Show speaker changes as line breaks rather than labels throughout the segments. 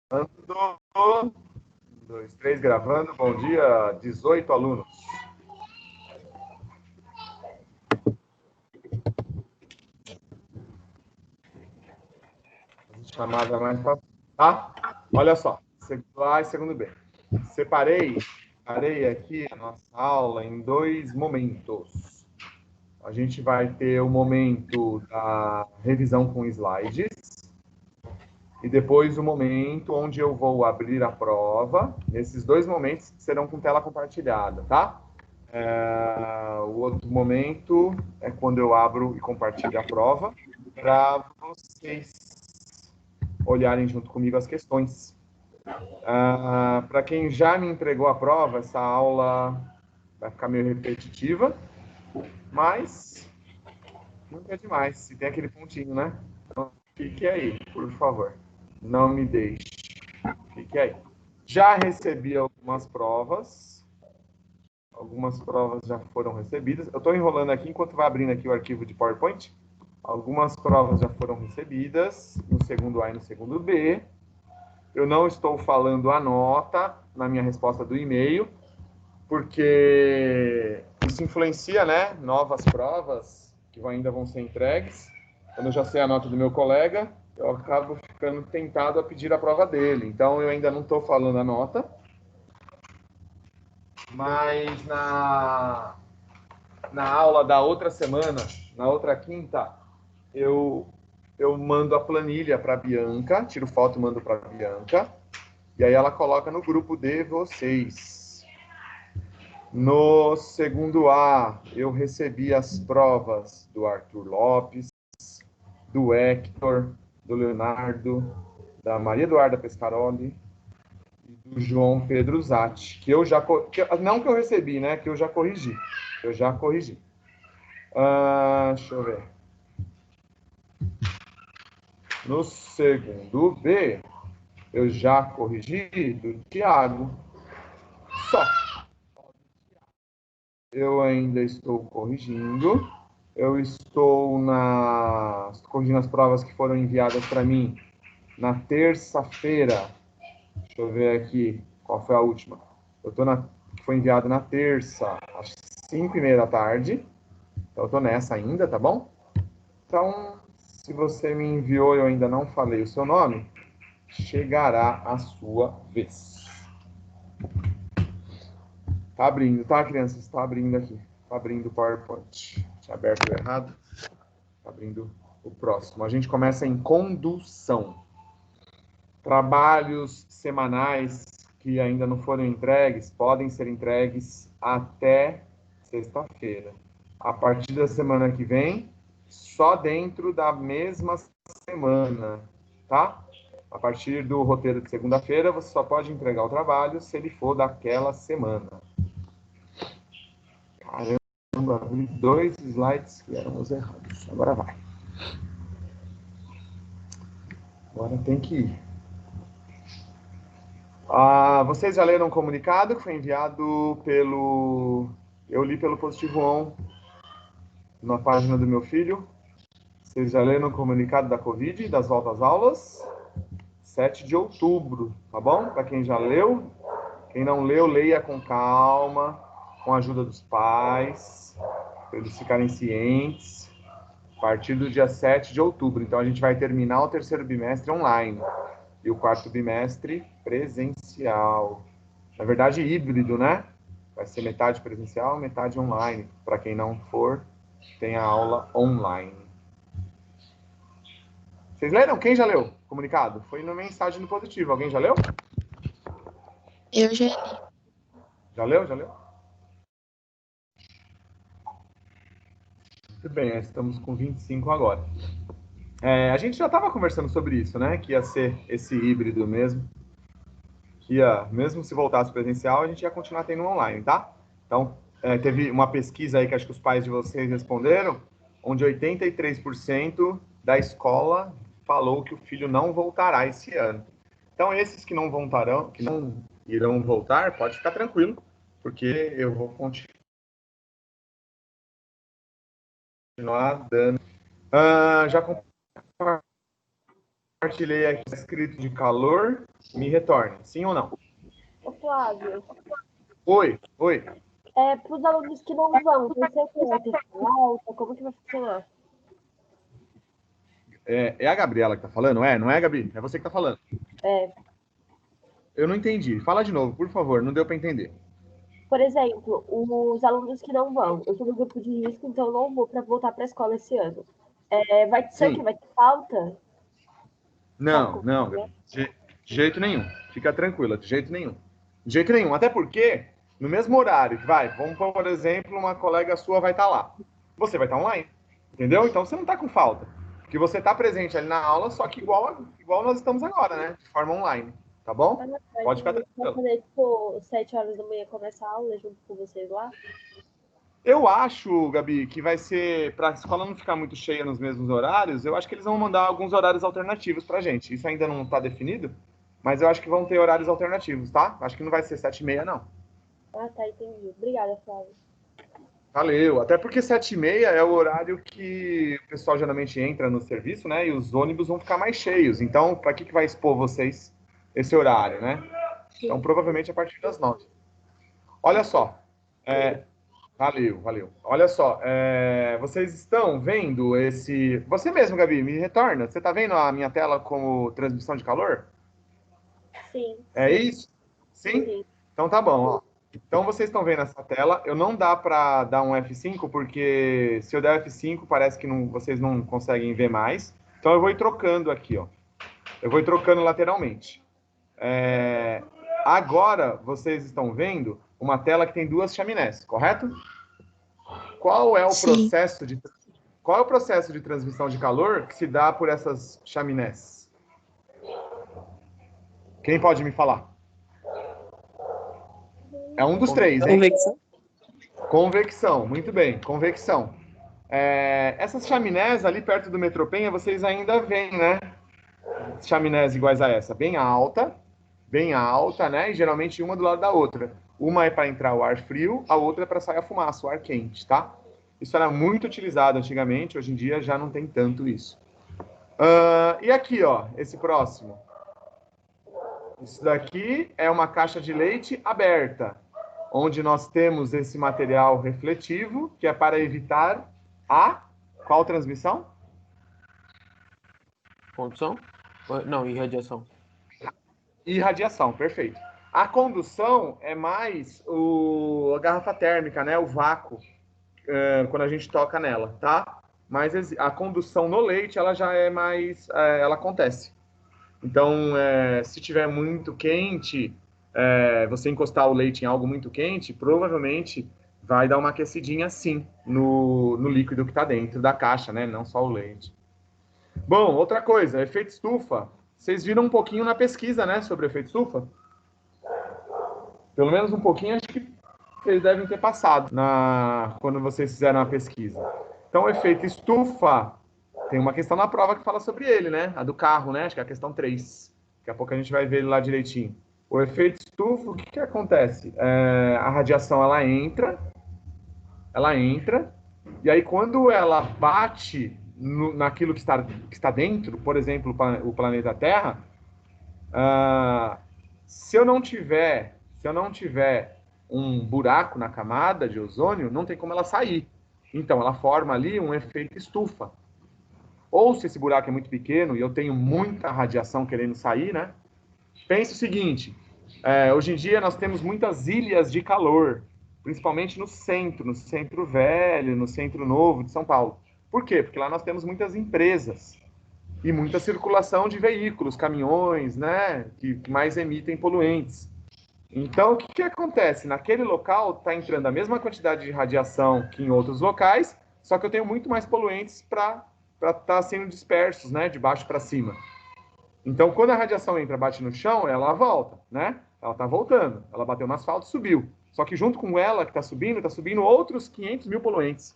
Gravando. 1, 2, 3, gravando. Bom dia, 18 alunos. Chamada mais fácil. Tá? Olha só, segundo A e segundo B. Separei aqui a nossa aula em 2 momentos. A gente vai ter o momento da revisão com slides e depois o momento onde eu vou abrir a prova. Esses 2 momentos serão com tela compartilhada, tá? O outro momento é quando eu abro e compartilho a prova para vocês olharem junto comigo as questões. Para quem já me entregou a prova, essa aula vai ficar meio repetitiva, mas nunca é demais. Se tem aquele pontinho, né? Então, fique aí, por favor. Não me deixe. Fique aí. Já recebi algumas provas. Algumas provas já foram recebidas. Eu estou enrolando aqui enquanto vai abrindo aqui o arquivo de PowerPoint. Algumas provas já foram recebidas no segundo A e no segundo B. Eu não estou falando a nota na minha resposta do e-mail, porque isso influencia, né? Novas provas que ainda vão ser entregues. Quando eu já sei a nota do meu colega, eu acabo ficando tentado a pedir a prova dele. Então, eu ainda não estou falando a nota, mas na aula da outra semana, na outra quinta, eu mando a planilha para a Bianca, tiro foto e mando para a Bianca, e aí ela coloca no grupo de vocês. No segundo A, eu recebi as provas do Arthur Lopes, do Hector, do Leonardo, da Maria Eduarda Pescaroli e do João Pedro Zatti, que eu já... não que eu recebi, né? Que eu já corrigi. Deixa eu ver. No segundo B, eu já corrigi do Tiago. Só. Eu ainda estou corrigindo. Eu estou corrigindo as provas que foram enviadas para mim na terça-feira. Deixa eu ver aqui qual foi a última. Eu estou que foi enviado na terça, às 5h30 da tarde. Então, eu estou nessa ainda, tá bom? Então, se você me enviou e eu ainda não falei o seu nome, chegará a sua vez. Tá abrindo, tá, crianças? Está abrindo aqui. Tá abrindo o PowerPoint. Tinha aberto errado. Tá abrindo o próximo. A gente começa em condução. Trabalhos semanais que ainda não foram entregues podem ser entregues até sexta-feira. A partir da semana que vem, só dentro da mesma semana, tá? A partir do roteiro de segunda-feira, você só pode entregar o trabalho se ele for daquela semana. Caramba, abri 2 slides que eram os errados. Agora vai. Agora tem que ir. Vocês já leram um comunicado que foi enviado pelo... Eu li pelo Positivo On, na página do meu filho. Vocês já leram o comunicado da Covid, das voltas às aulas? 7 de outubro, tá bom? Para quem já leu. Quem não leu, leia com calma, com a ajuda dos pais, para eles ficarem cientes. A partir do dia 7 de outubro. Então, a gente vai terminar o terceiro bimestre online e o quarto bimestre presencial. Na verdade, híbrido, né? Vai ser metade presencial, metade online. Para quem não for, tem a aula online. Vocês leram? Quem já leu? Comunicado? Foi na mensagem no positivo. Alguém já leu?
Eu já li.
Já leu? Já leu? Muito bem, estamos com 25 agora. A gente já estava conversando sobre isso, né? Que ia ser esse híbrido mesmo. Que ia, mesmo se voltasse presencial, a gente ia continuar tendo online, tá? Então, teve uma pesquisa aí que acho que os pais de vocês responderam, onde 83% da escola falou que o filho não voltará esse ano. Então, esses que não voltarão, que não irão voltar, pode ficar tranquilo, porque eu vou continuar dando. Já compartilhei compartilhei aqui escrito de calor, me retorne. Sim ou não?
Ô, Flávio,
Oi.
para os alunos que não vão, você tem a questão alta, como que vai funcionar?
É a Gabriela que tá falando? Não é, Gabi? É você que tá falando. Eu não entendi. Fala de novo, por favor. Não deu para entender.
Por exemplo, os alunos que não vão, eu estou no grupo de risco, então eu não vou para voltar para a escola esse ano. Vai ser o quê?
Sim.
Vai ter falta?
Não, Gabi. De jeito nenhum. Fica tranquila, de jeito nenhum. De jeito nenhum. Até porque, no mesmo horário que vamos, por exemplo, uma colega sua vai estar lá. Você vai estar online. Entendeu? Então você não está com falta. Porque você está presente ali na aula, só que igual nós estamos agora, né? De forma online. Tá bom? Pode ficar tranquilo.
Vai poder, tipo, 7 horas da manhã começar a aula junto com vocês lá?
Eu acho, Gabi, que vai ser, para a escola não ficar muito cheia nos mesmos horários, eu acho que eles vão mandar alguns horários alternativos para a gente. Isso ainda não está definido, mas eu acho que vão ter horários alternativos, tá? Acho que não vai ser 7h30, não.
Ah, tá, entendi. Obrigada, Flávio.
Valeu. Até porque 7h30 é o horário que o pessoal geralmente entra no serviço, né? E os ônibus vão ficar mais cheios. Então, para que vai expor vocês esse horário, né? Então, provavelmente a partir das 9. Olha só. Valeu. Olha só, vocês estão vendo esse... Você mesmo, Gabi, me retorna. Você está vendo a minha tela como transmissão de calor?
Sim.
É isso? Sim? Então tá bom, ó. Então vocês estão vendo essa tela. Eu não dá para dar um F5, porque se eu der F5 parece que vocês não conseguem ver mais. Então eu vou ir trocando aqui, ó. Eu vou ir trocando lateralmente. Agora vocês estão vendo uma tela que tem duas chaminés, correto? Qual é o processo de transmissão de calor que se dá por essas chaminés? Quem pode me falar? É um dos três, hein? Convecção, muito bem, convecção. Essas chaminés ali perto do Metropenha, vocês ainda veem, né? Chaminés iguais a essa, bem alta, né? E geralmente uma do lado da outra. Uma é para entrar o ar frio, a outra é para sair a fumaça, o ar quente, tá? Isso era muito utilizado antigamente, hoje em dia já não tem tanto isso. E aqui, ó, esse próximo. Isso daqui é uma caixa de leite aberta, onde nós temos esse material refletivo, que é para evitar qual transmissão?
Condução? Não, irradiação.
Irradiação, perfeito. A condução é mais a garrafa térmica, né? O vácuo, quando a gente toca nela, tá? Mas a condução no leite, ela já é mais... ela acontece. Então, se tiver muito quente, você encostar o leite em algo muito quente, provavelmente vai dar uma aquecidinha sim no líquido que está dentro da caixa, né? Não só o leite. Bom, outra coisa, efeito estufa. Vocês viram um pouquinho na pesquisa, né, sobre efeito estufa? Pelo menos um pouquinho, acho que vocês devem ter passado quando vocês fizeram a pesquisa. Então, o efeito estufa, tem uma questão na prova que fala sobre ele, né? A do carro, né? Acho que é a questão 3. Daqui a pouco a gente vai ver ele lá direitinho. O efeito estufa, o que acontece? A radiação, ela entra, e aí quando ela bate naquilo que está dentro, por exemplo, o planeta Terra, se eu não tiver um buraco na camada de ozônio, não tem como ela sair. Então, ela forma ali um efeito estufa. Ou se esse buraco é muito pequeno e eu tenho muita radiação querendo sair, né? Pense o seguinte, hoje em dia nós temos muitas ilhas de calor, principalmente no centro velho, no centro novo de São Paulo. Por quê? Porque lá nós temos muitas empresas e muita circulação de veículos, caminhões, né, que mais emitem poluentes. Então, o que acontece? Naquele local está entrando a mesma quantidade de radiação que em outros locais, só que eu tenho muito mais poluentes para estar sendo dispersos, né, de baixo para cima. Então, quando a radiação entra, bate no chão, ela volta, né? Ela está voltando. Ela bateu no asfalto e subiu. Só que junto com ela, que está subindo outros 500 mil poluentes.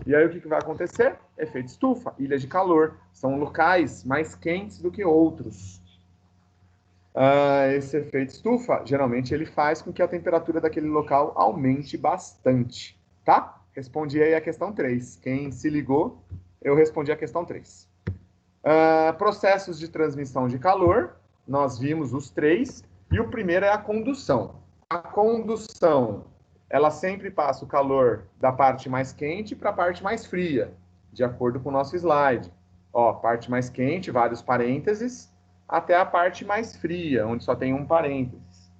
E aí o que vai acontecer? Efeito estufa, ilha de calor. São locais mais quentes do que outros. Esse efeito estufa, geralmente, ele faz com que a temperatura daquele local aumente bastante. Tá? Respondi aí a questão 3. Quem se ligou, eu respondi a questão 3. Processos de transmissão de calor, nós vimos os 3, e o primeiro é a condução. A condução, ela sempre passa o calor da parte mais quente para a parte mais fria, de acordo com o nosso slide. Ó, parte mais quente, vários parênteses, até a parte mais fria, onde só tem um parênteses.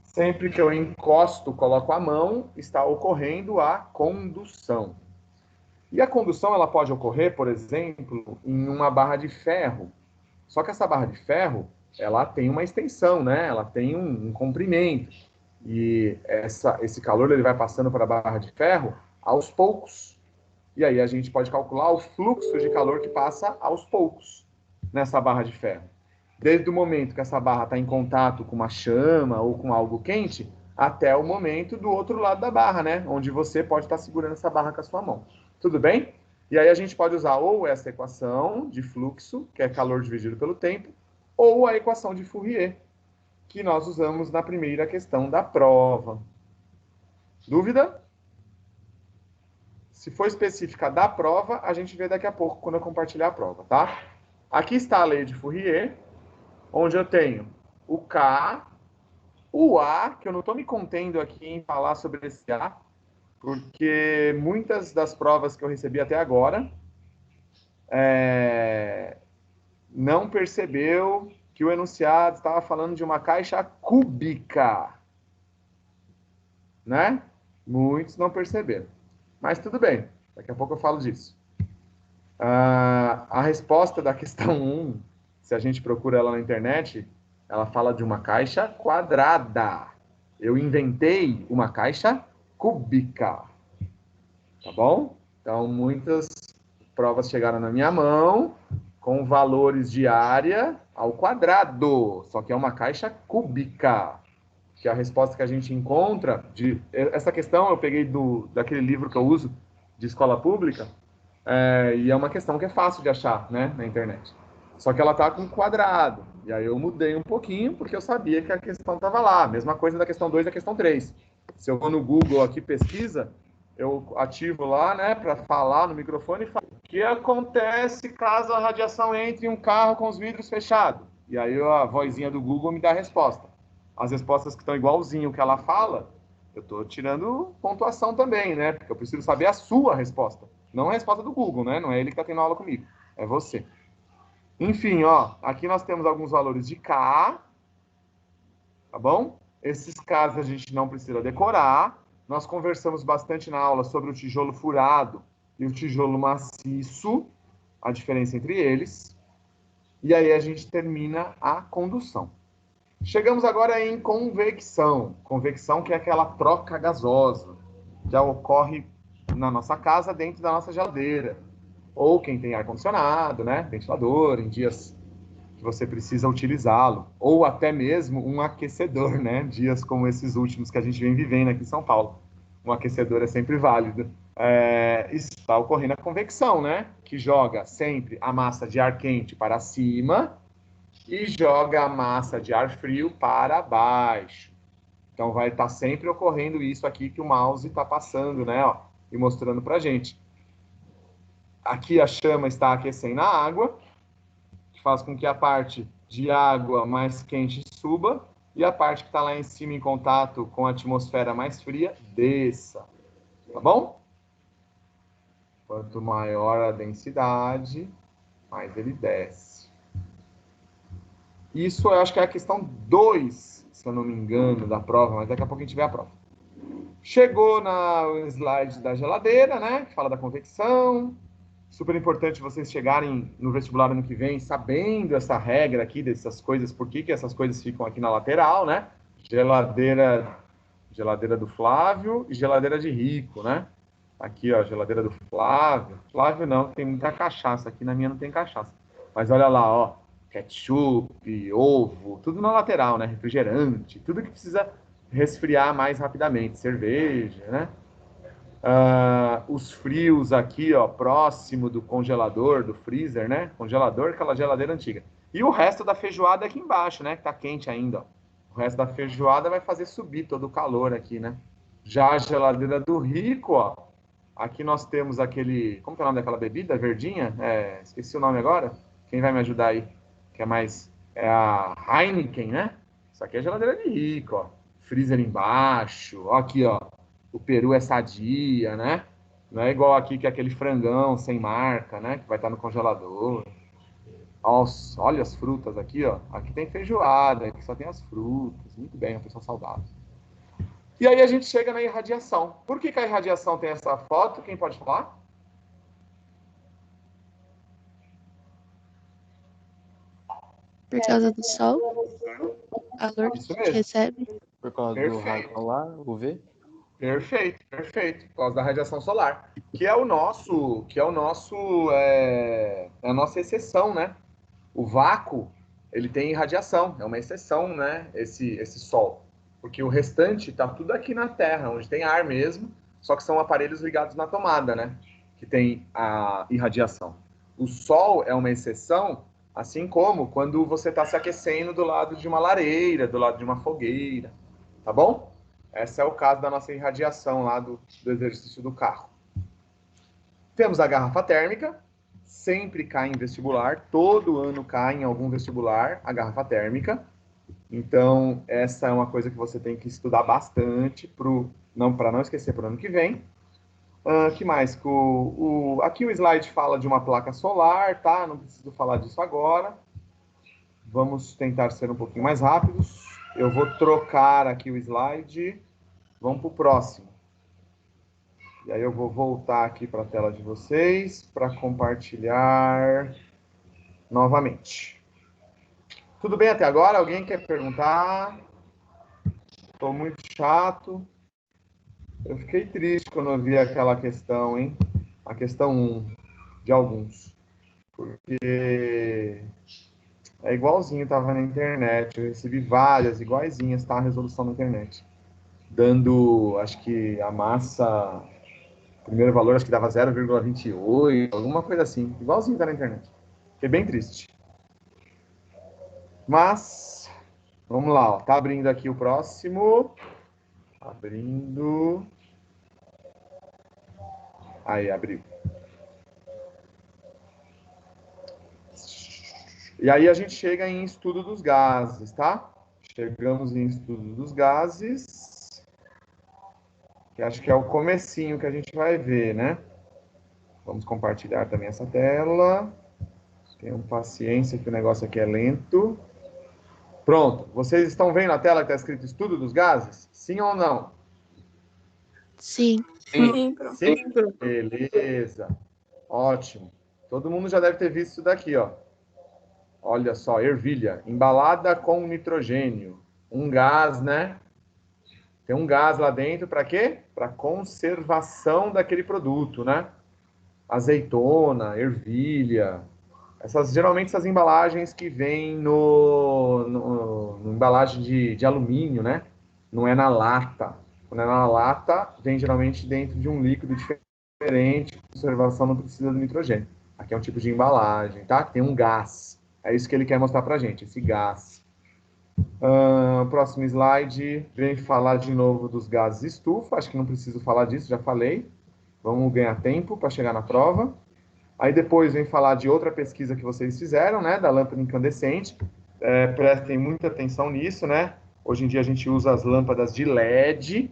Sempre que eu encosto, coloco a mão, está ocorrendo a condução. E a condução ela pode ocorrer, por exemplo, em uma barra de ferro. Só que essa barra de ferro, ela tem uma extensão, né? Ela tem um comprimento. E esse calor ele vai passando para a barra de ferro aos poucos. E aí a gente pode calcular o fluxo de calor que passa aos poucos nessa barra de ferro. Desde o momento que essa barra está em contato com uma chama ou com algo quente, até o momento do outro lado da barra, né? Onde você pode estar segurando essa barra com a sua mão. Tudo bem? E aí a gente pode usar ou essa equação de fluxo, que é calor dividido pelo tempo, ou a equação de Fourier, que nós usamos na primeira questão da prova. Dúvida? Se for específica da prova, a gente vê daqui a pouco quando eu compartilhar a prova, tá? Aqui está a lei de Fourier, onde eu tenho o K, o A, que eu não estou me contendo aqui em falar sobre esse A, porque muitas das provas que eu recebi até agora não percebeu que o enunciado estava falando de uma caixa cúbica, né? Muitos não perceberam. Mas tudo bem, daqui a pouco eu falo disso. A resposta da questão 1, se a gente procura ela na internet, ela fala de uma caixa quadrada. Eu inventei uma caixa cúbica. Tá bom? Então, muitas provas chegaram na minha mão com valores de área ao quadrado, só que é uma caixa cúbica, que é a resposta que a gente encontra. Essa questão eu peguei daquele livro que eu uso de escola pública, e é uma questão que é fácil de achar, né, na internet. Só que ela está com quadrado, e aí eu mudei um pouquinho, porque eu sabia que a questão estava lá. Mesma coisa da questão 2 e da questão 3. Se eu vou no Google aqui, pesquisa, eu ativo lá, né, para falar no microfone e falo: o que acontece caso a radiação entre em um carro com os vidros fechados? E aí a vozinha do Google me dá a resposta. As respostas que estão igualzinho que ela fala, eu estou tirando pontuação também, né, porque eu preciso saber a sua resposta. Não a resposta do Google, né, não é ele que está tendo aula comigo, é você. Enfim, ó, aqui nós temos alguns valores de K, tá bom? Esses Ks a gente não precisa decorar. Nós conversamos bastante na aula sobre o tijolo furado e o tijolo maciço, a diferença entre eles. E aí a gente termina a condução. Chegamos agora em convecção. Convecção, que é aquela troca gasosa que ocorre na nossa casa, dentro da nossa geladeira. Ou quem tem ar-condicionado, né? Ventilador, em dias que você precisa utilizá-lo. Ou até mesmo um aquecedor, né? Dias como esses últimos que a gente vem vivendo aqui em São Paulo. Um aquecedor é sempre válido. Está ocorrendo a convecção, né? Que joga sempre a massa de ar quente para cima e joga a massa de ar frio para baixo. Então vai estar sempre ocorrendo isso aqui que o mouse está passando, né? Ó, e mostrando para a gente. Aqui a chama está aquecendo a água, que faz com que a parte de água mais quente suba e a parte que está lá em cima em contato com a atmosfera mais fria desça. Tá bom? Quanto maior a densidade, mais ele desce. Isso eu acho que é a questão 2, se eu não me engano, da prova, mas daqui a pouco a gente vê a prova. Chegou no slide da geladeira, né? Que fala da convecção. Super importante vocês chegarem no vestibular ano que vem sabendo essa regra aqui, dessas coisas, por que essas coisas ficam aqui na lateral, né? Geladeira do Flávio e geladeira de Rico, né? Aqui, ó, geladeira do Flávio. Flávio não, tem muita cachaça. Aqui na minha não tem cachaça. Mas olha lá, ó, ketchup, ovo, tudo na lateral, né? Refrigerante, tudo que precisa resfriar mais rapidamente. Cerveja, né? Os frios aqui, ó, próximo do congelador, do freezer, né? Congelador, aquela geladeira antiga. E o resto da feijoada aqui embaixo, né? Que tá quente ainda, ó. O resto da feijoada vai fazer subir todo o calor aqui, né? Já a geladeira do Rico, ó. Aqui nós temos aquele... Como que é o nome daquela bebida? Verdinha? Esqueci o nome agora. Quem vai me ajudar aí? Que é mais... É a Heineken, né? Isso aqui é geladeira de rico, ó. Freezer embaixo. Ó aqui, ó. O peru é sadia, né? Não é igual aqui que é aquele frangão sem marca, né? Que vai estar no congelador. Nossa, olha as frutas aqui, ó. Aqui tem feijoada, aqui só tem as frutas. Muito bem, uma pessoa saudável. E aí a gente chega na irradiação. Por que a irradiação tem essa foto? Quem pode falar?
Por causa do sol, calor que
Isso
a gente
mesmo.
recebe.
Por causa do raio solar, UV.
Perfeito, perfeito. Por causa da radiação solar, que é a nossa exceção, né? O vácuo, ele tem radiação, é uma exceção, né? Esse Sol, porque o restante está tudo aqui na Terra, onde tem ar mesmo, só que são aparelhos ligados na tomada, né? Que tem a irradiação. O Sol é uma exceção, assim como quando você está se aquecendo do lado de uma lareira, do lado de uma fogueira, tá bom? Esse é o caso da nossa irradiação lá do exercício do carro. Temos a garrafa térmica, sempre cai em vestibular, todo ano cai em algum vestibular a garrafa térmica. Então, essa é uma coisa que você tem que estudar bastante para não esquecer para o ano que vem. Que mais? Aqui o slide fala de uma placa solar, tá? Não preciso falar disso agora. Vamos tentar ser um pouquinho mais rápidos. Eu vou trocar aqui o slide. Vamos para o próximo. E aí eu vou voltar aqui para a tela de vocês para compartilhar novamente. Tudo bem até agora? Alguém quer perguntar? Estou muito chato. Eu fiquei triste quando eu vi aquela questão, hein? A questão 1 de alguns. Porque é igualzinho, estava na internet. Eu recebi várias iguaizinhas, tá? A resolução na internet. Dando, acho que a massa... Primeiro valor, acho que dava 0,28, alguma coisa assim. Igualzinho tá na internet. Fiquei bem triste. Mas, vamos lá, ó. Tá abrindo aqui o próximo. Abrindo. Aí, abriu. E aí a gente chega em estudo dos gases, tá? Chegamos em estudo dos gases. Que acho que é o comecinho que a gente vai ver, né? Vamos compartilhar também essa tela. Tenham paciência que o negócio aqui é lento. Pronto. Vocês estão vendo a tela que está escrito estudo dos gases? Sim ou não?
Sim.
Sim.
Sim? Beleza. Ótimo. Todo mundo já deve ter visto isso daqui, ó. Olha só, ervilha, embalada com nitrogênio. Um gás, né? Tem um gás lá dentro para quê? Para conservação daquele produto, né? Azeitona, ervilha. Geralmente essas embalagens que vêm no embalagem de alumínio, né? Não é na lata. Quando é na lata, vem geralmente dentro de um líquido diferente. Conservação não precisa do nitrogênio. Aqui é um tipo de embalagem, tá? Tem um gás. É isso que ele quer mostrar pra gente, esse gás. Próximo slide, vem falar de novo dos gases estufa. Acho que não preciso falar disso, já falei. Vamos ganhar tempo para chegar na prova. Aí depois vem falar de outra pesquisa que vocês fizeram, né, da lâmpada incandescente. Prestem muita atenção nisso, né? Hoje em dia a gente usa as lâmpadas de LED,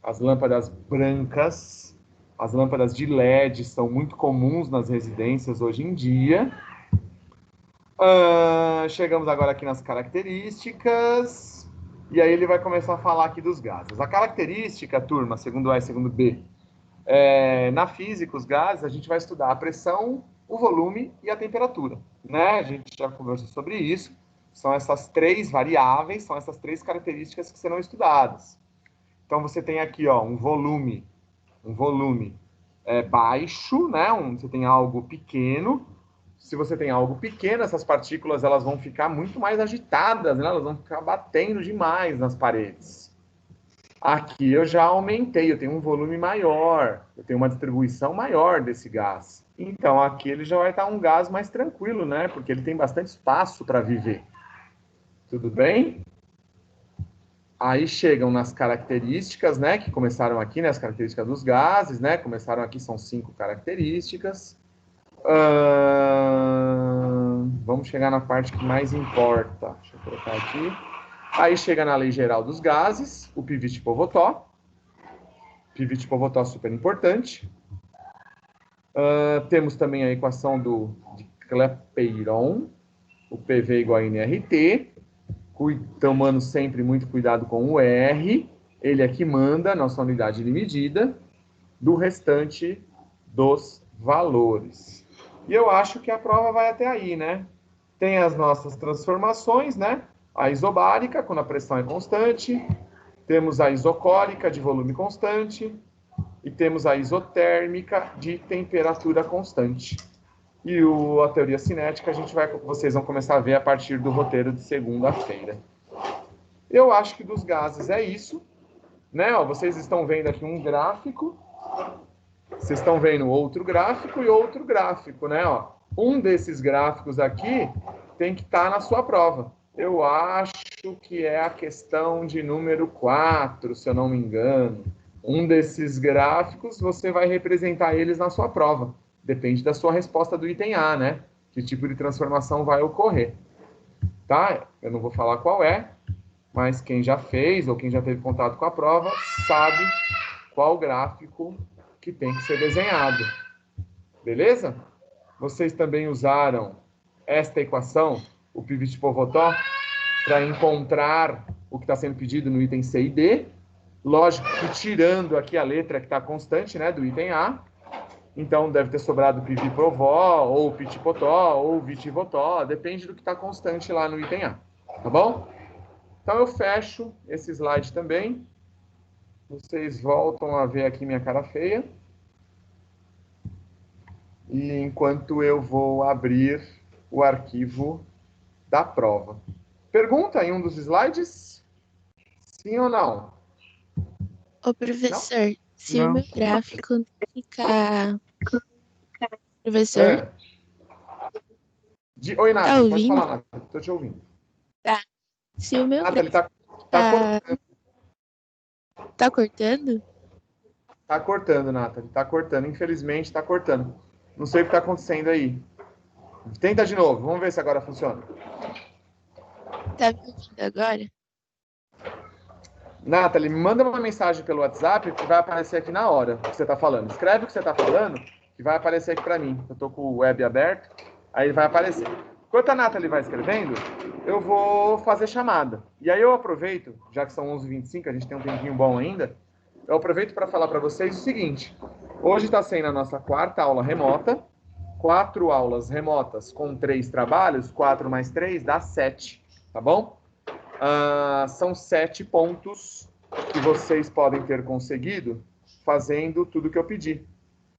as lâmpadas brancas, as lâmpadas de LED são muito comuns nas residências hoje em dia. Chegamos agora aqui nas características, e aí ele vai começar a falar aqui dos gases. A característica, turma, segundo A e segundo B, na física, os gases, a gente vai estudar a pressão, o volume e a temperatura, né? A gente já conversou sobre isso. São essas três variáveis, são essas três características que serão estudadas. Então, você tem aqui, ó, um volume baixo, né? Você tem algo pequeno. Se você tem algo pequeno, essas partículas elas vão ficar muito mais agitadas, né? Elas vão ficar batendo demais nas paredes. Aqui eu já aumentei, eu tenho um volume maior, eu tenho uma distribuição maior desse gás. Então aqui ele já vai estar um gás mais tranquilo, né? Porque ele tem bastante espaço para viver. Tudo bem? Aí chegam nas características, né? Que começaram aqui, né? As características dos gases, né? Começaram aqui, são 5 características. vamos chegar na parte que mais importa. Deixa eu colocar aqui. Aí chega na Lei Geral dos Gases, o Pivot-Povotó. Pivot-Povotó super importante. Temos também a equação de Clapeyron, o PV igual a nRT. Tomando sempre muito cuidado com o R. Ele é que manda, nossa unidade de medida, do restante dos valores. E eu acho que a prova vai até aí, né? Tem as nossas transformações, né? A isobárica, quando a pressão é constante. Temos a isocórica, de volume constante. E temos a isotérmica, de temperatura constante. E a teoria cinética vocês vão começar a ver a partir do roteiro de segunda-feira. Eu acho que dos gases é isso. Né? Ó, vocês estão vendo aqui um gráfico. Vocês estão vendo outro gráfico e outro gráfico, né? Ó, um desses gráficos aqui tem que estar na sua prova. Eu acho que é a questão de número 4, se eu não me engano. Um desses gráficos, você vai representar eles na sua prova. Depende da sua resposta do item A, né? Que tipo de transformação vai ocorrer. Tá? Eu não vou falar qual é, mas quem já fez ou quem já teve contato com a prova sabe qual gráfico que tem que ser desenhado. Beleza? Vocês também usaram esta equação, o Pivot-Povotó, para encontrar o que está sendo pedido no item C e D. Lógico que tirando aqui a letra que está constante, né, do item A. Então, deve ter sobrado Pivi-Provó, ou Piti-Potó, ou Viti-Votó. Depende do que está constante lá no item A. Tá bom? Então, eu fecho esse slide também. Vocês voltam a ver aqui minha cara feia. E enquanto eu vou abrir o arquivo da prova. Pergunta em um dos slides? Sim ou não?
Ô, professor,
Não?
se o meu gráfico ficar... Professor?
Oi, Nathalie, pode
ouvindo?
falar, Nathalie. Estou te ouvindo.
Tá. Se o meu
Nathalie,
gráfico
cortando.
Tá cortando?
Tá cortando, Nathalie. Tá cortando. Infelizmente, tá cortando. Não sei o que tá acontecendo aí. Tenta de novo. Vamos ver se agora funciona.
Tá me ouvindo agora?
Nathalie, me manda uma mensagem pelo WhatsApp que vai aparecer aqui na hora o que você tá falando. Escreve o que você tá falando que vai aparecer aqui para mim. Eu tô com o web aberto, aí vai aparecer. Enquanto a Nathalie vai escrevendo, eu vou fazer chamada. E aí eu aproveito, já que são 11h25, a gente tem um tempinho bom ainda, eu aproveito para falar para vocês o seguinte. Hoje está sendo a nossa 4ª aula remota. 4 aulas remotas com 3 trabalhos, 4 mais 3 dá 7, tá bom? São 7 pontos que vocês podem ter conseguido fazendo tudo que eu pedi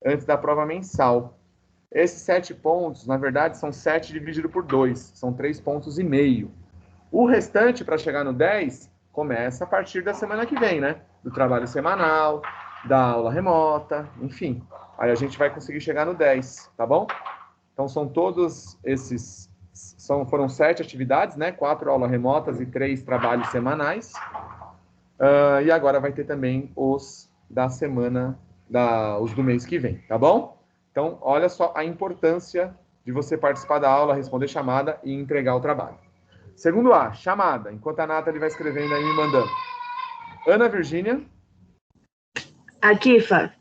antes da prova mensal. Esses 7 pontos, na verdade, são 7 dividido por 2, são 3,5 pontos. O restante, para chegar no 10, começa a partir da semana que vem, né? Do trabalho semanal, da aula remota, enfim. Aí a gente vai conseguir chegar no 10, tá bom? Então, são todos esses... Foram 7 atividades, né? 4 aulas remotas e 3 trabalhos semanais. E agora vai ter também os da semana, os do mês que vem, tá bom? Então, olha só a importância de você participar da aula, responder chamada e entregar o trabalho. Segundo A, chamada. Enquanto a Nathalie vai escrevendo aí e me mandando. Ana Virgínia.
Aqui, Fábio.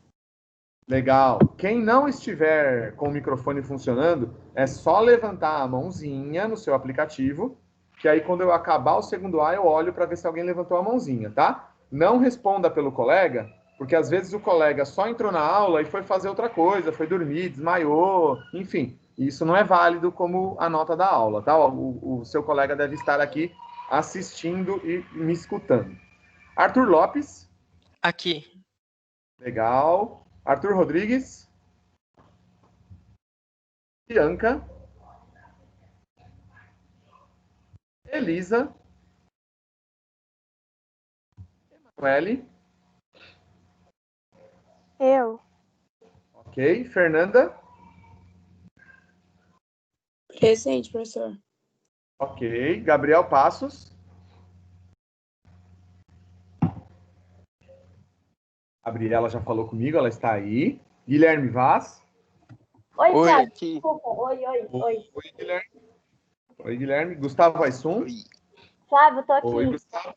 Legal. Quem não estiver com o microfone funcionando, é só levantar a mãozinha no seu aplicativo, que aí quando eu acabar o segundo A, eu olho para ver se alguém levantou a mãozinha, tá? Não responda pelo colega, porque às vezes o colega só entrou na aula e foi fazer outra coisa, foi dormir, desmaiou, enfim. Isso não é válido como a nota da aula, tá? O seu colega deve estar aqui assistindo e me escutando. Arthur Lopes.
Aqui.
Legal. Arthur Rodrigues. Bianca. Elisa. Emanuele.
Eu.
Ok. Fernanda.
Presente, professor.
Ok. Gabriel Passos. Gabriela já falou comigo, ela está aí. Guilherme Vaz.
Oi,
Oi,
Thiago.
aqui.
Desculpa. Oi.
Oi, Guilherme. Oi, Guilherme. Gustavo Aissum.
Flávio, eu tô aqui.
Oi, Gustavo.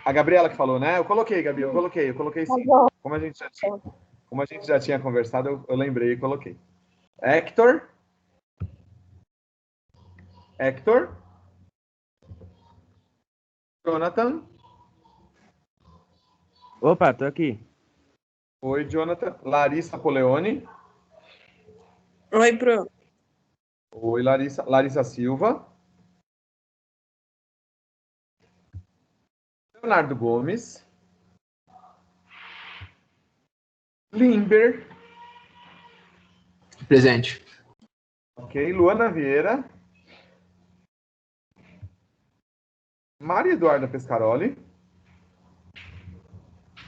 A Gabriela que falou, né? Eu coloquei, Gabi, eu coloquei sim. Como a gente já tinha conversado, eu lembrei e coloquei. Hector. Jonathan.
Opa, tô aqui.
Oi, Jonathan. Larissa Poleone.
Oi, Pro.
Oi, Larissa. Larissa Silva. Leonardo Gomes. Limber.
Presente.
Ok. Luana Vieira. Maria Eduarda Pescaroli.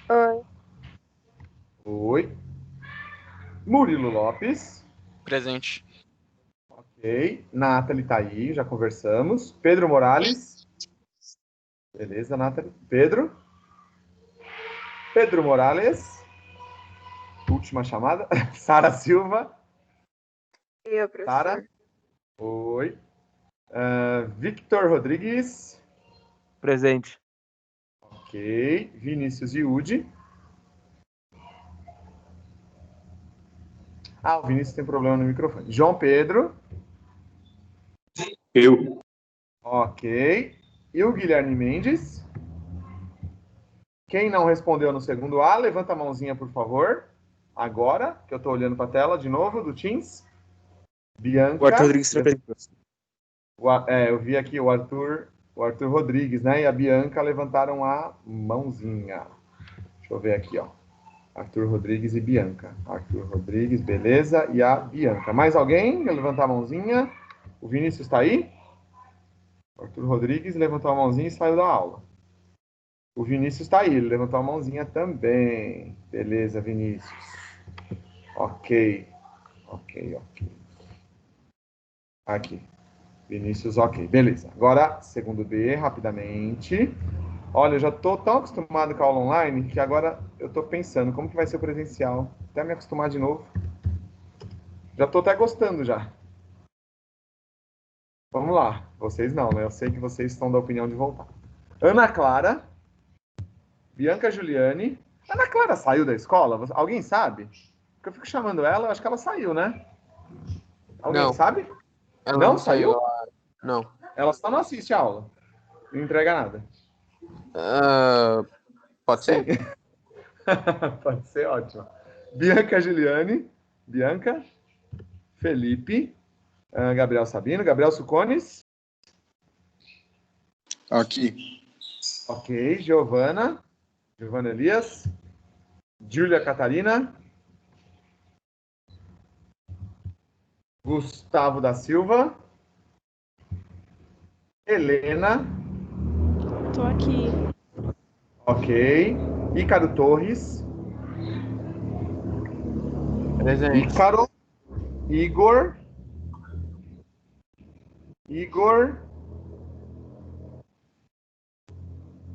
Oi.
Oi. Murilo Lopes.
Presente.
Ok. Nathalie tá aí, já conversamos. Pedro Morales. Beleza, Nathalie. Pedro Morales. Última chamada. Sara Silva.
Eu, professor.
Sara. Oi. Victor Rodrigues.
Presente.
Ok. Vinícius Iude. O Vinícius tem problema no microfone. João Pedro.
Eu.
Ok. E o Guilherme Mendes. Quem não respondeu no segundo A, levanta a mãozinha, por favor. Agora, que eu estou olhando para a tela de novo, do Teams. Bianca.
O Arthur Rodrigues está presente.
Eu vi aqui o Arthur Rodrigues, né? E a Bianca levantaram a mãozinha. Deixa eu ver aqui, ó. Arthur Rodrigues e Bianca. Arthur Rodrigues, beleza. E a Bianca. Mais alguém? Quer levantar a mãozinha? O Vinícius está aí? Arthur Rodrigues levantou a mãozinha e saiu da aula. O Vinícius está aí, ele levantou a mãozinha também. Beleza, Vinícius. Ok. Aqui. Vinícius, ok. Beleza. Agora, segundo B, rapidamente. Olha, eu já estou tão acostumado com a aula online que agora eu estou pensando como que vai ser o presencial. Até me acostumar de novo. Já estou até gostando já. Vamos lá. Vocês não, né? Eu sei que vocês estão da opinião de voltar. Ana Clara. Bianca Giuliani. Ana Clara saiu da escola? Alguém sabe? Porque eu fico chamando ela, eu acho que ela saiu, né? Alguém
Não.
sabe?
Ela
não
saiu?
saiu?
Não.
Ela só não assiste a aula. Não entrega nada.
Pode ser?
Pode ser, ótimo. Bianca Giuliani. Bianca. Felipe. Gabriel Sabino. Gabriel Sucones.
Aqui.
Ok. Giovana Elias. Júlia Catarina. Gustavo da Silva. Helena.
Tô aqui.
Ok. Ícaro Torres.
Presente.
Ícaro.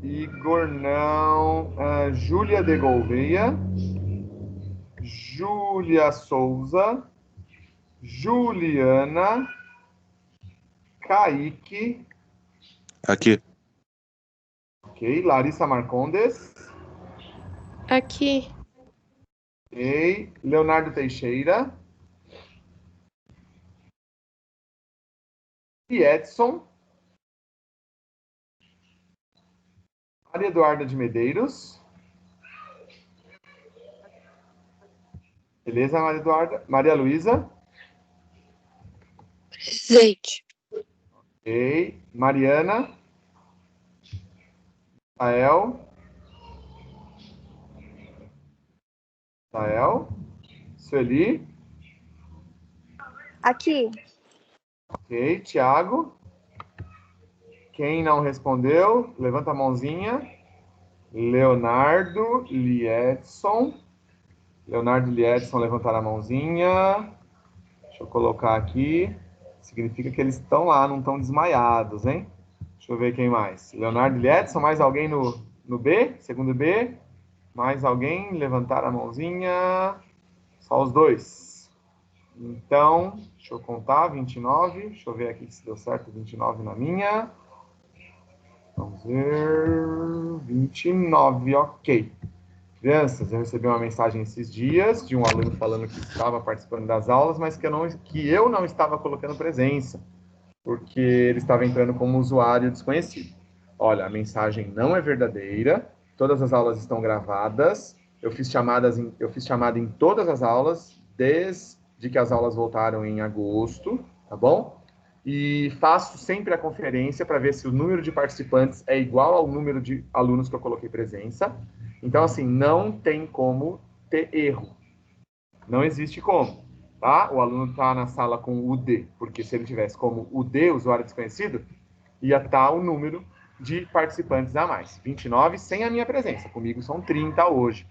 Igor não. Júlia de Gouveia. Júlia Souza. Juliana. Kaique.
Aqui.
Ok. Larissa Marcondes.
Aqui.
Ok. Leonardo Teixeira. E Edson. Maria Eduarda de Medeiros. Beleza, Maria Eduarda? Maria Luísa.
Presente.
Ok. Mariana. Sael. Sueli.
Aqui.
Ok. Tiago. Quem não respondeu, levanta a mãozinha. Leonardo Liedson. Levantar a mãozinha. Deixa eu colocar aqui. Significa que eles estão lá, não estão desmaiados, hein? Deixa eu ver quem mais. Leonardo Liedson, mais alguém no B? Segundo B? Mais alguém levantar a mãozinha? Só os dois. Então, deixa eu contar, 29. Deixa eu ver aqui se deu certo, 29 na minha. Vamos ver, 29, ok. Crianças, eu recebi uma mensagem esses dias de um aluno falando que estava participando das aulas, mas que eu não estava colocando presença, porque ele estava entrando como usuário desconhecido. Olha, a mensagem não é verdadeira, todas as aulas estão gravadas, eu fiz chamada em todas as aulas, desde que as aulas voltaram em agosto, tá bom? E faço sempre a conferência para ver se o número de participantes é igual ao número de alunos que eu coloquei presença. Então, assim, não tem como ter erro. Não existe como, tá? O aluno está na sala com o D, porque se ele tivesse como o D, usuário desconhecido, ia estar o número de participantes a mais. 29 sem a minha presença. Comigo são 30 hoje.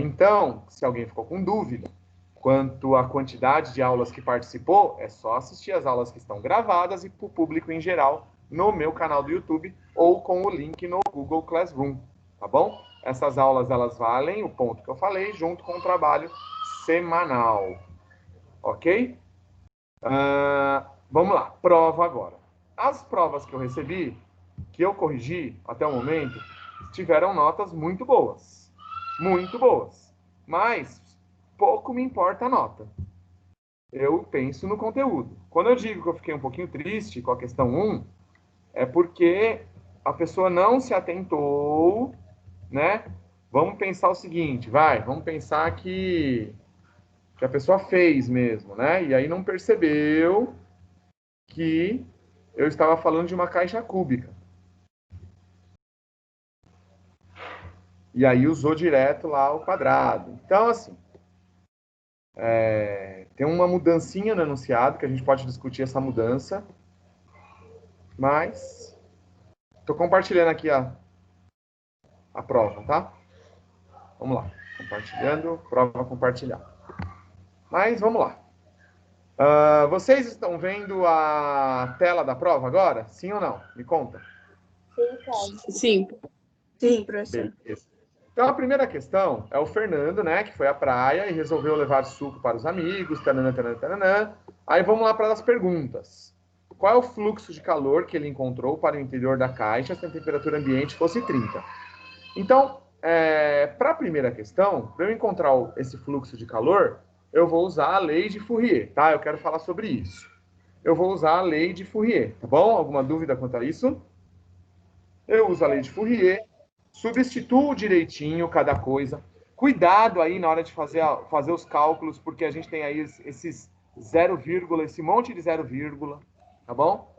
Então, se alguém ficou com dúvida quanto à quantidade de aulas que participou, é só assistir as aulas que estão gravadas e para o público em geral no meu canal do YouTube ou com o link no Google Classroom, tá bom? Essas aulas, elas valem o ponto que eu falei, junto com o trabalho semanal, ok? Vamos lá, prova agora. As provas que eu recebi, que eu corrigi até o momento, tiveram notas muito boas. Muito boas. Mas pouco me importa a nota. Eu penso no conteúdo. Quando eu digo que eu fiquei um pouquinho triste com a questão 1, é porque a pessoa não se atentou, né? Vamos pensar o seguinte, vamos pensar que a pessoa fez mesmo, né? E aí não percebeu que eu estava falando de uma caixa cúbica. E aí usou direto lá o quadrado. Então, assim, tem uma mudancinha no enunciado, que a gente pode discutir essa mudança. Mas estou compartilhando aqui a prova, tá? Vamos lá. Compartilhando, prova compartilhar. Mas vamos lá. Vocês estão vendo a tela da prova agora? Sim ou não? Me conta.
Sim. Sim, professor.
Beleza. Então, a primeira questão é o Fernando, né, que foi à praia e resolveu levar suco para os amigos, taranã, taranã, taranã. Aí vamos lá para as perguntas. Qual é o fluxo de calor que ele encontrou para o interior da caixa se a temperatura ambiente fosse 30? Então, para a primeira questão, para eu encontrar esse fluxo de calor, eu vou usar a lei de Fourier, tá? Eu quero falar sobre isso. Eu vou usar a lei de Fourier, tá bom? Alguma dúvida quanto a isso? Eu uso a lei de Fourier, substituo direitinho cada coisa. Cuidado aí na hora de fazer os cálculos, porque a gente tem aí esses 0, esse monte de 0, tá bom?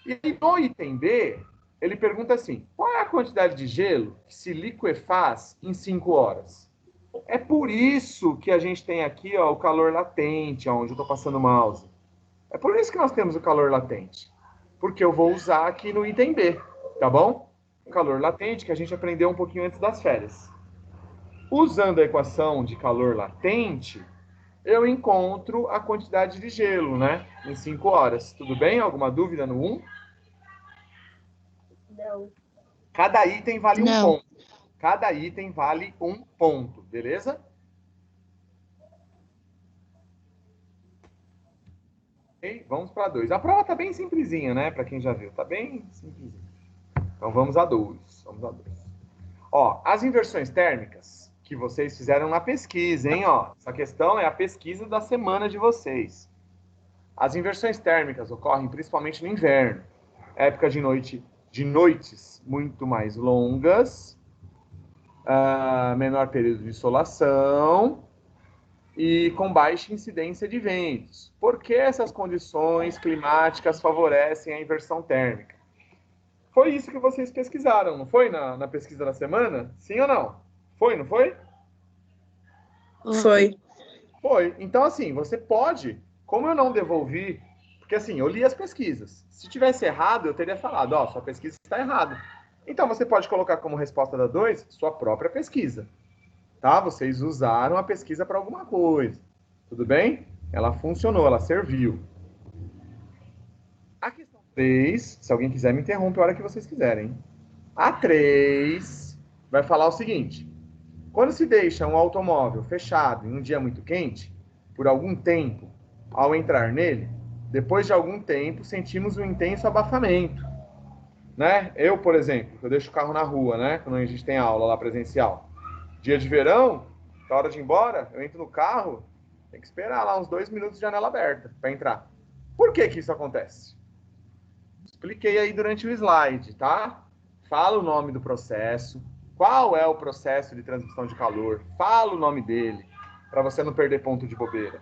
E no item B, ele pergunta assim, qual é a quantidade de gelo que se liquefaz em 5 horas? É por isso que a gente tem aqui o calor latente, onde eu estou passando o mouse. É por isso que nós temos o calor latente. Porque eu vou usar aqui no item B, tá bom? O calor latente que a gente aprendeu um pouquinho antes das férias. Usando a equação de calor latente, eu encontro a quantidade de gelo, né? Em 5 horas. Tudo bem? Alguma dúvida no 1?
Não.
Cada item vale
Não.
um ponto. Cada item vale um ponto, beleza? Ok, vamos para 2. A prova tá bem simplesinha, né? Para quem já viu, tá bem simplesinha. Então vamos a 2. Vamos a 2. Ó, as inversões térmicas que vocês fizeram na pesquisa, hein? Ó, essa questão é a pesquisa da semana de vocês. As inversões térmicas ocorrem principalmente no inverno, época de noites muito mais longas, menor período de insolação e com baixa incidência de ventos. Por que essas condições climáticas favorecem a inversão térmica? Foi isso que vocês pesquisaram, não foi? Na pesquisa da semana? Sim ou não? Foi, não foi?
Foi.
Foi. Então, assim, você pode, como eu não devolvi, porque assim, eu li as pesquisas. Se tivesse errado, eu teria falado, ó, sua pesquisa está errada. Então, você pode colocar como resposta da 2 sua própria pesquisa. Tá? Vocês usaram a pesquisa para alguma coisa. Tudo bem? Ela funcionou, ela serviu. A questão 3, se alguém quiser me interrompe a hora que vocês quiserem. A 3 vai falar o seguinte. Quando se deixa um automóvel fechado em um dia muito quente, por algum tempo, ao entrar nele, depois de algum tempo, sentimos um intenso abafamento, né? Eu, por exemplo, eu deixo o carro na rua, né? Quando a gente tem aula lá presencial. Dia de verão, na hora de ir embora, eu entro no carro, tem que esperar lá uns 2 minutos de janela aberta para entrar. Por que que isso acontece? Expliquei aí durante o slide, tá? Fala o nome do processo, qual é o processo de transmissão de calor, fala o nome dele, para você não perder ponto de bobeira.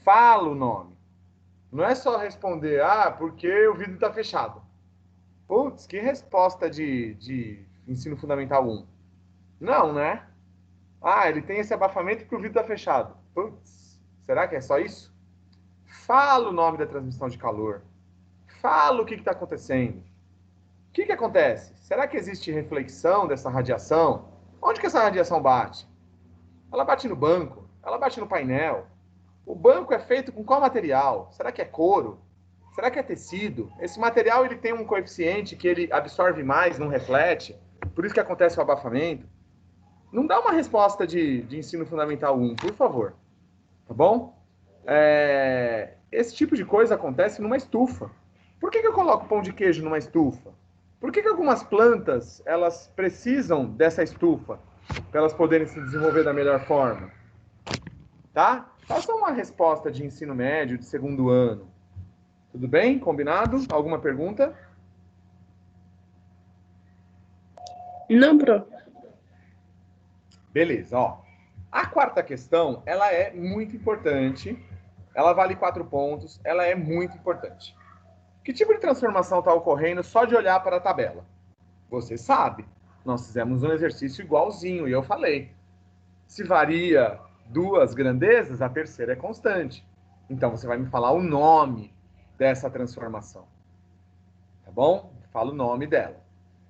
Fala o nome. Não é só responder, porque o vidro está fechado. Putz, que resposta de ensino fundamental 1. Não, né? Ele tem esse abafamento porque o vidro está fechado. Putz, será que é só isso? Fala o nome da transmissão de calor. Fala o que está acontecendo. O que acontece? Será que existe reflexão dessa radiação? Onde que essa radiação bate? Ela bate no banco? Ela bate no painel? O banco é feito com qual material? Será que é couro? Será que é tecido? Esse material ele tem um coeficiente que ele absorve mais, não reflete. Por isso que acontece o abafamento. Não dá uma resposta de ensino fundamental 1, por favor. Tá bom? Esse tipo de coisa acontece numa estufa. Por que eu coloco pão de queijo numa estufa? Por que algumas plantas elas precisam dessa estufa para elas poderem se desenvolver da melhor forma? Tá? Faça uma resposta de ensino médio, de segundo ano. Tudo bem? Combinado? Alguma pergunta?
Não, pro.
Beleza, ó. A quarta questão, ela é muito importante. Ela vale 4 pontos. Ela é muito importante. Que tipo de transformação está ocorrendo só de olhar para a tabela? Você sabe. Nós fizemos um exercício igualzinho e eu falei. Se varia 2 grandezas, a terceira é constante. Então, você vai me falar o nome dessa transformação. Tá bom? Fala o nome dela.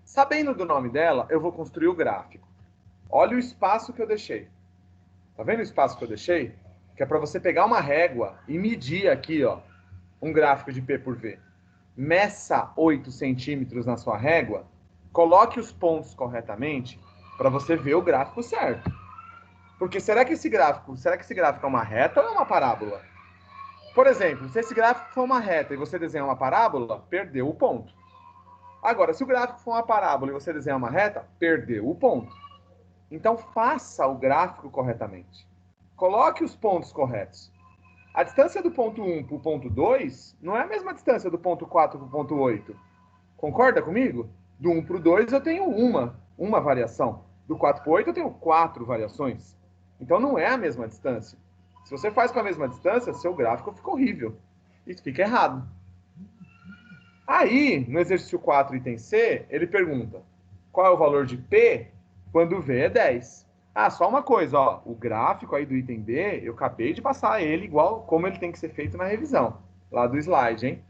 Sabendo do nome dela, eu vou construir o gráfico. Olha o espaço que eu deixei. Tá vendo o espaço que eu deixei? Que é para você pegar uma régua e medir aqui, ó, um gráfico de P por V. Meça 8 centímetros na sua régua, coloque os pontos corretamente para você ver o gráfico certo. Porque será que esse gráfico é uma reta ou é uma parábola? Por exemplo, se esse gráfico for uma reta e você desenhar uma parábola, perdeu o ponto. Agora, se o gráfico for uma parábola e você desenhar uma reta, perdeu o ponto. Então, faça o gráfico corretamente. Coloque os pontos corretos. A distância do ponto 1 para o ponto 2 não é a mesma distância do ponto 4 para o ponto 8. Concorda comigo? Do 1 para o 2 eu tenho uma variação. Do 4 para o 8 eu tenho 4 variações. Então, não é a mesma distância. Se você faz com a mesma distância, seu gráfico fica horrível. Isso fica errado. Aí, no exercício 4, item C, ele pergunta qual é o valor de P quando V é 10. Só uma coisa, ó, o gráfico aí do item B, eu acabei de passar ele igual como ele tem que ser feito na revisão, lá do slide, hein?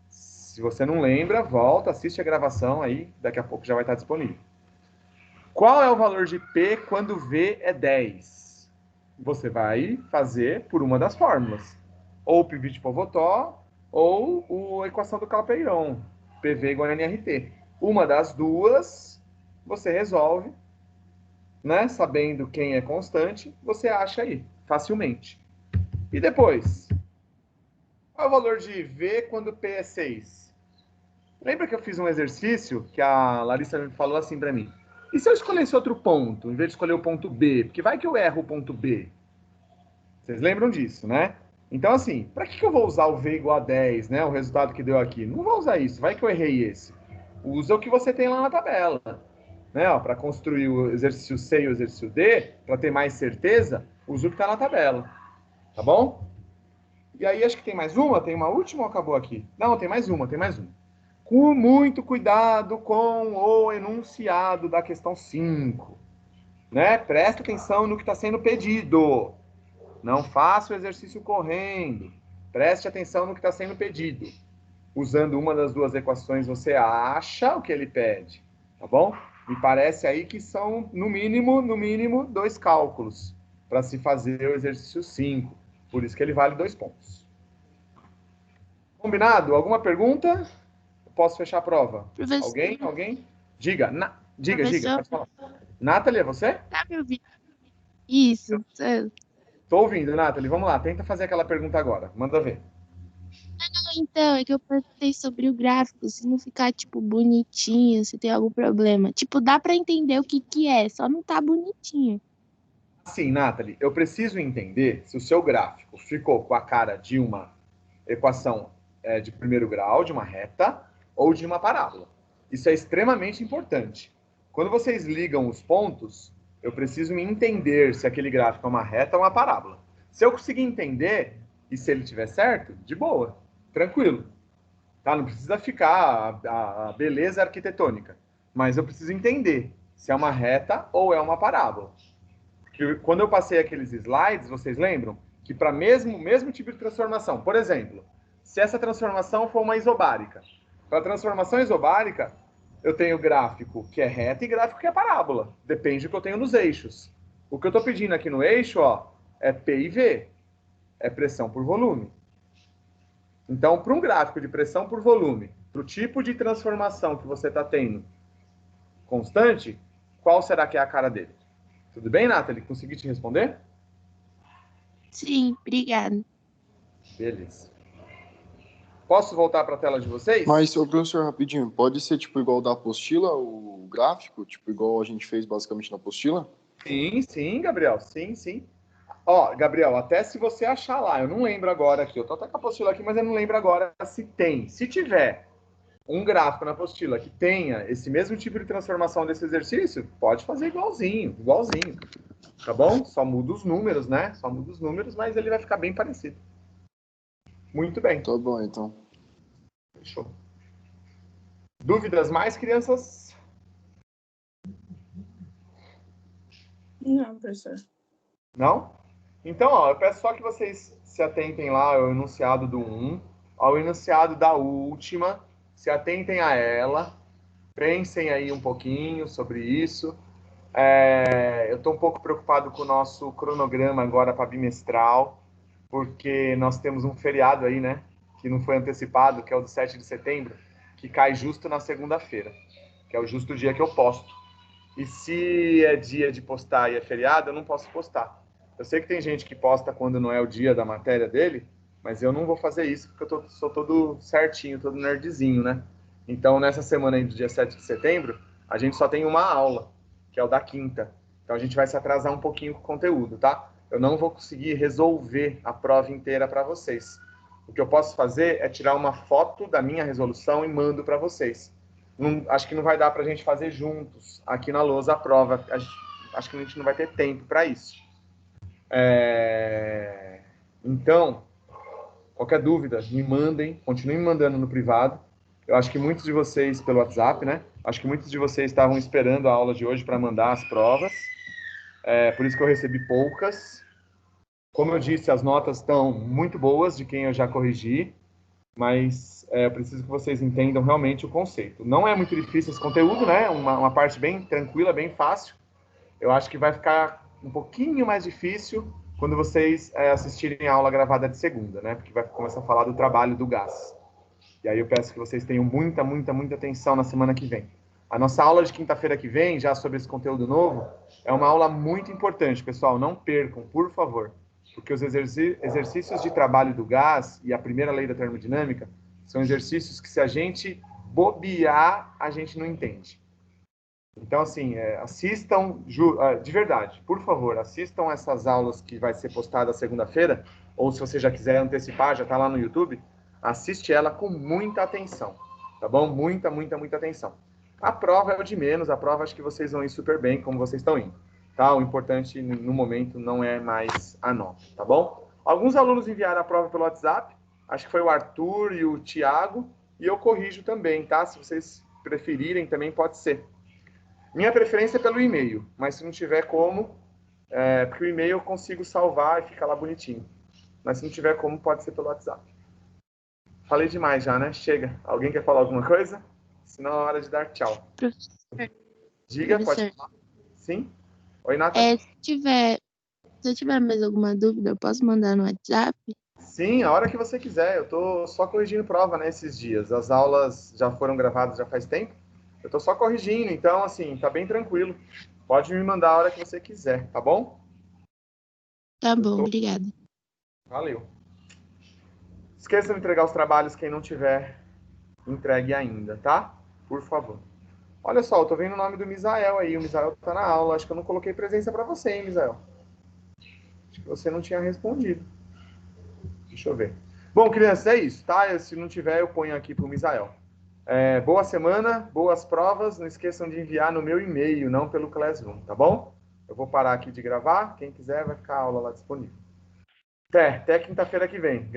Se você não lembra, volta, assiste a gravação aí, daqui a pouco já vai estar disponível. Qual é o valor de P quando V é 10? Você vai fazer por uma das fórmulas. Ou o Pivot-Povetó, ou a equação do Clapeyron, PV igual a nRT. Uma das duas, você resolve, né? Sabendo quem é constante, você acha aí, facilmente. E depois, qual é o valor de V quando P é 6? Lembra que eu fiz um exercício que a Larissa me falou assim para mim? E se eu escolhesse outro ponto, em vez de escolher o ponto B? Porque vai que eu erro o ponto B. Vocês lembram disso, né? Então, assim, para que eu vou usar o V igual a 10, né? O resultado que deu aqui? Não vou usar isso, vai que eu errei esse. Usa o que você tem lá na tabela. Né? Para construir o exercício C e o exercício D, para ter mais certeza, usa o que está na tabela. Tá bom? E aí, acho que tem mais uma? Tem uma última ou acabou aqui? Não, tem mais uma. Com muito cuidado com o enunciado da questão 5. Né? Presta atenção no que está sendo pedido. Não faça o exercício correndo. Preste atenção no que está sendo pedido. Usando uma das duas equações, você acha o que ele pede. Tá bom? Me parece aí que são, no mínimo, 2 cálculos para se fazer o exercício 5. Por isso que ele vale 2 pontos. Combinado? Alguma pergunta? Posso fechar a prova?
Professor.
Alguém? Diga. Diga.
Professor.
Pode falar. Nathalie, é você?
Tá me ouvindo?
Isso.
Tô ouvindo, Nathalie. Vamos lá, tenta fazer aquela pergunta agora. Manda ver.
Então, é que eu perguntei sobre o gráfico, se não ficar, tipo, bonitinho, se tem algum problema. Tipo, dá pra entender o que que é, só não tá bonitinho.
Sim, Nathalie, eu preciso entender se o seu gráfico ficou com a cara de uma equação de primeiro grau, de uma reta, ou de uma parábola. Isso é extremamente importante. Quando vocês ligam os pontos, eu preciso me entender se aquele gráfico é uma reta ou uma parábola. Se eu conseguir entender, e se ele estiver certo, de boa, tranquilo. Tá? Não precisa ficar a beleza arquitetônica, mas eu preciso entender se é uma reta ou é uma parábola. Porque quando eu passei aqueles slides, vocês lembram? Que para mesmo tipo de transformação, por exemplo, se essa transformação for uma isobárica, para a transformação isobárica, eu tenho gráfico que é reta e gráfico que é parábola. Depende do que eu tenho nos eixos. O que eu estou pedindo aqui no eixo, ó, é P e V. É pressão por volume. Então, para um gráfico de pressão por volume, para o tipo de transformação que você está tendo constante, qual será que é a cara dele? Tudo bem, Nathalie? Consegui te responder?
Sim, obrigada.
Beleza. Posso voltar para a tela de vocês?
Mas, ô professor, rapidinho, pode ser tipo igual da apostila, o gráfico? Tipo igual a gente fez basicamente na apostila?
Sim, Gabriel. Sim. Ó, Gabriel, até se você achar lá, eu não lembro agora aqui, eu tô até com a apostila aqui, mas eu não lembro agora se tem. Se tiver um gráfico na apostila que tenha esse mesmo tipo de transformação desse exercício, pode fazer igualzinho. Tá bom? Só muda os números, né? Só muda os números, mas ele vai ficar bem parecido. Muito bem.
Tá bom, então.
Fechou. Dúvidas mais, crianças?
Não, professor.
Não? Então, ó, eu peço só que vocês se atentem lá ao enunciado do 1, ao enunciado da última, se atentem a ela, pensem aí um pouquinho sobre isso. Eu estou um pouco preocupado com o nosso cronograma agora para bimestral, porque nós temos um feriado aí, né, que não foi antecipado, que é o do 7 de setembro, que cai justo na segunda-feira, que é o justo dia que eu posto. E se é dia de postar e é feriado, eu não posso postar. Eu sei que tem gente que posta quando não é o dia da matéria dele, mas eu não vou fazer isso porque eu sou todo certinho, todo nerdzinho, né? Então, nessa semana aí do dia 7 de setembro, a gente só tem uma aula, que é o da quinta. Então, a gente vai se atrasar um pouquinho com o conteúdo, tá? Eu não vou conseguir resolver a prova inteira para vocês. O que eu posso fazer é tirar uma foto da minha resolução e mando para vocês. Acho que não vai dar para a gente fazer juntos aqui na lousa a prova. Acho que a gente não vai ter tempo para isso. Então, qualquer dúvida, me mandem, continuem me mandando no privado. Eu acho que muitos de vocês, pelo WhatsApp, né? Acho que muitos de vocês estavam esperando a aula de hoje para mandar as provas. Por isso que eu recebi poucas. Como eu disse, as notas estão muito boas de quem eu já corrigi, mas eu preciso que vocês entendam realmente o conceito. Não é muito difícil esse conteúdo, né? Uma parte bem tranquila, bem fácil. Eu acho que vai ficar um pouquinho mais difícil quando vocês assistirem a aula gravada de segunda, né? Porque vai começar a falar do trabalho do gás. E aí eu peço que vocês tenham muita atenção na semana que vem. A nossa aula de quinta-feira que vem, já sobre esse conteúdo novo, é uma aula muito importante, pessoal. Não percam, por favor. Porque os exercícios de trabalho do gás e a primeira lei da termodinâmica são exercícios que, se a gente bobear, a gente não entende. Então, assim, assistam, de verdade, por favor, assistam essas aulas que vai ser postada segunda-feira, ou se você já quiser antecipar, já está lá no YouTube, assiste ela com muita atenção, tá bom? Muita atenção. A prova é o de menos, a prova acho que vocês vão ir super bem, como vocês estão indo, tá? O importante no momento não é mais a nota, tá bom? Alguns alunos enviaram a prova pelo WhatsApp, acho que foi o Arthur e o Thiago, e eu corrijo também, tá? Se vocês preferirem, também pode ser. Minha preferência é pelo e-mail, mas se não tiver como, porque o e-mail eu consigo salvar e fica lá bonitinho. Mas se não tiver como, pode ser pelo WhatsApp. Falei demais já, né? Chega. Alguém quer falar alguma coisa? Senão é hora de dar tchau.
Professor.
Diga, pode falar. Sim? Oi, Nathalie.
Se eu tiver mais alguma dúvida, eu posso mandar no WhatsApp?
Sim, a hora que você quiser. Eu tô só corrigindo prova, né, esses dias. As aulas já foram gravadas já faz tempo. Eu tô só corrigindo, então, assim, tá bem tranquilo. Pode me mandar a hora que você quiser, tá bom?
Tá bom, obrigada.
Valeu. Esqueça de entregar os trabalhos quem não tiver entregue ainda, tá? Por favor. Olha só, eu tô vendo o nome do Misael aí. O Misael tá na aula. Acho que eu não coloquei presença para você, hein, Misael? Acho que você não tinha respondido. Deixa eu ver. Bom, crianças, é isso, tá? Se não tiver, eu ponho aqui pro Misael. Boa semana, boas provas. Não esqueçam de enviar no meu e-mail, não pelo Classroom, tá bom? Eu vou parar aqui de gravar. Quem quiser, vai ficar a aula lá disponível. Até quinta-feira que vem.